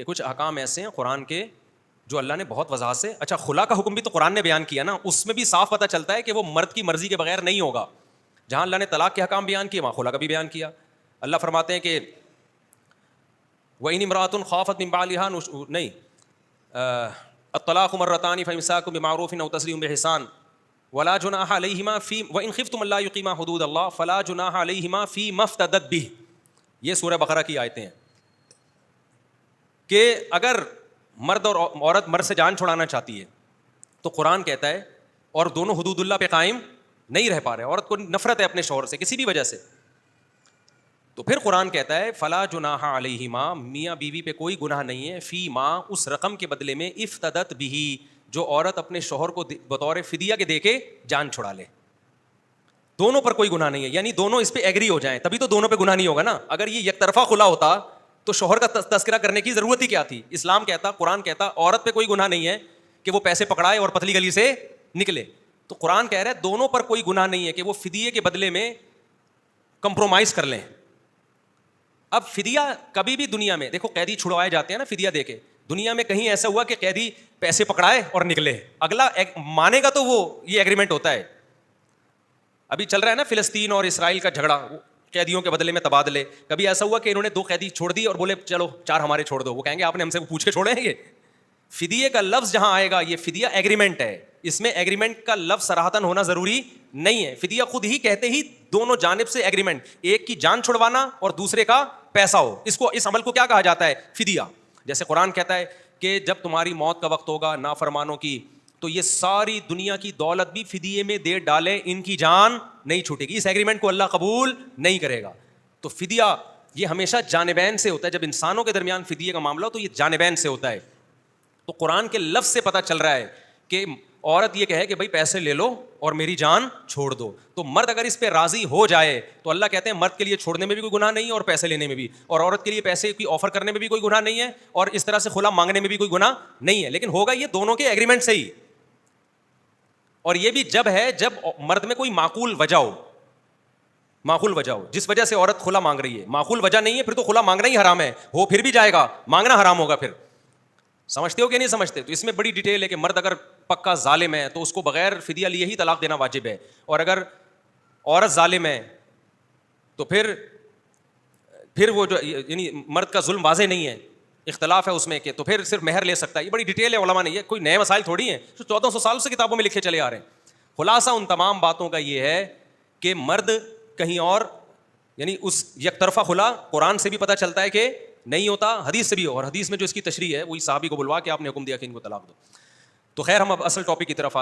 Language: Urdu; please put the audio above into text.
کہ کچھ احکام ایسے ہیں قرآن کے جو اللہ نے بہت وضاحت سے, اچھا خلا کا حکم بھی تو قرآن نے بیان کیا نا, اس میں بھی صاف پتہ چلتا ہے کہ وہ مرد کی مرضی کے بغیر نہیں ہوگا. جہاں اللہ نے طلاق کے حکام بیان کیے وہاں خلا کا بھی بیان کیا. اللہ فرماتے ہیں کہ وَإِنِ امْرَأَةٌ خَافَتْ مِنْ بَعْلِهَا نہیں الطلاق مرتان فإمساك بمعروف أو تسريح بإحسان ولا جناح عليهما في وإن خفتم ألا يقيما حدود الله فلا جناح عليهما فيما افتدت به. یہ سورہ بقرہ کی آیتیں ہیں کہ اگر مرد اور عورت مرد سے جان چھڑانا چاہتی ہے تو قرآن کہتا ہے, اور دونوں حدود اللہ پہ قائم نہیں رہ پا رہے, عورت کو نفرت ہے اپنے شوہر سے کسی بھی وجہ سے, تو پھر قرآن کہتا ہے فلا جناح علیہما, میاں بیوی پہ کوئی گناہ نہیں ہے, فی ما اس رقم کے بدلے میں افتدت بھی, جو عورت اپنے شوہر کو بطور فدیہ کے دے کے جان چھڑا لے. دونوں پر کوئی گناہ نہیں ہے, یعنی دونوں اس پہ ایگری ہو جائیں تبھی تو دونوں پہ گناہ نہیں ہوگا نا. اگر یہ یک طرفہ خلا ہوتا تو شوہر کا تذکرہ کرنے کی ضرورت ہی کیا تھی. اسلام کہتا, قرآن کہتا عورت پہ کوئی گناہ نہیں ہے کہ وہ پیسے پکڑائے اور پتلی گلی سے نکلے. تو قرآن کہہ رہا ہے دونوں پر کوئی گناہ نہیں ہے کہ وہ فدیے کے بدلے میں کمپرومائز کر لیں. اب فدیہ کبھی بھی دنیا میں دیکھو, قیدی چھڑوائے جاتے ہیں نا فدیہ دے کے, دنیا میں کہیں ایسا ہوا کہ قیدی پیسے پکڑائے اور نکلے, اگلا مانے گا تو وہ یہ ایگریمنٹ ہوتا ہے. ابھی چل رہا ہے نا فلسطین اور اسرائیل کا جھگڑا, قیدیوں کے بدلے میں تبادلے. کبھی ایسا ہوا کہ انہوں نے 2 قیدی چھوڑ دی اور بولے چلو 4 ہمارے چھوڑ دو, وہ کہیں گے آپ نے ہم سے پوچھ کے چھوڑے ہیں. یہ فدیے کا لفظ جہاں آئے گا, یہ فدیہ ایگریمنٹ ہے, اس میں ایگریمنٹ کا لفظ صراحتاً ہونا ضروری نہیں ہے. فدیہ خود ہی کہتے ہی دونوں جانب سے ایگریمنٹ, ایک کی جان چھڑوانا اور دوسرے کا پیسہ ہو, اس عمل کو کیا کہا جاتا ہے, فدیہ. جیسے قرآن کہتا ہے کہ جب تمہاری موت کا وقت ہوگا نافرمانوں کی, تو یہ ساری دنیا کی دولت بھی فدیے میں دے ڈالیں, ان کی جان نہیں چھوٹے گی. اس ایگریمنٹ کو اللہ قبول نہیں کرے گا. تو فدیہ یہ ہمیشہ جانبین سے ہوتا ہے. جب انسانوں کے درمیان فدیے کا معاملہ ہو تو یہ جانبین سے ہوتا ہے. تو قرآن کے لفظ سے پتہ چل رہا ہے کہ عورت یہ کہے کہ بھائی پیسے لے لو اور میری جان چھوڑ دو, تو مرد اگر اس پہ راضی ہو جائے تو اللہ کہتے ہیں مرد کے لیے چھوڑنے میں بھی کوئی گناہ نہیں ہے اور پیسے لینے میں بھی, اور عورت کے لیے پیسے کی آفر کرنے میں بھی کوئی گناہ نہیں ہے اور اس طرح سے خلا مانگنے میں بھی کوئی گناہ نہیں ہے. لیکن ہوگا یہ دونوں کے ایگریمنٹ سے ہی, اور یہ بھی جب ہے جب مرد میں کوئی معقول وجہ ہو. معقول وجہ ہو جس وجہ سے عورت خلا مانگ رہی ہے, معقول وجہ نہیں ہے پھر تو خلا مانگنا ہی حرام ہے, ہو پھر بھی جائے گا, مانگنا حرام ہوگا. پھر سمجھتے ہو کہ نہیں سمجھتے؟ تو اس میں بڑی ڈیٹیل ہے کہ مرد اگر پکا ظالم ہے تو اس کو بغیر فدیہ لیے ہی طلاق دینا واجب ہے, اور اگر عورت ظالم ہے تو پھر وہ جو یعنی مرد کا ظلم واضح نہیں ہے, اختلاف ہے اس میں کہ تو پھر صرف مہر لے سکتا ہے. یہ بڑی ڈیٹیل ہے علماء نے, یہ کوئی نئے مسائل تھوڑی ہیں جو 1400 سال سے کتابوں میں لکھے چلے آ رہے ہیں. خلاصہ ان تمام باتوں کا یہ ہے کہ مرد کہیں اور, یعنی اس یک طرفہ خلا قرآن سے بھی پتہ چلتا ہے کہ نہیں ہوتا, حدیث سے بھی, اور حدیث میں جو اس کی تشریح ہے وہی صحابی کو بلوا کے آپ نے حکم دیا کہ ان کو طلاق دو. تو خیر ہم اب اصل ٹاپک کی طرف آتے ہیں.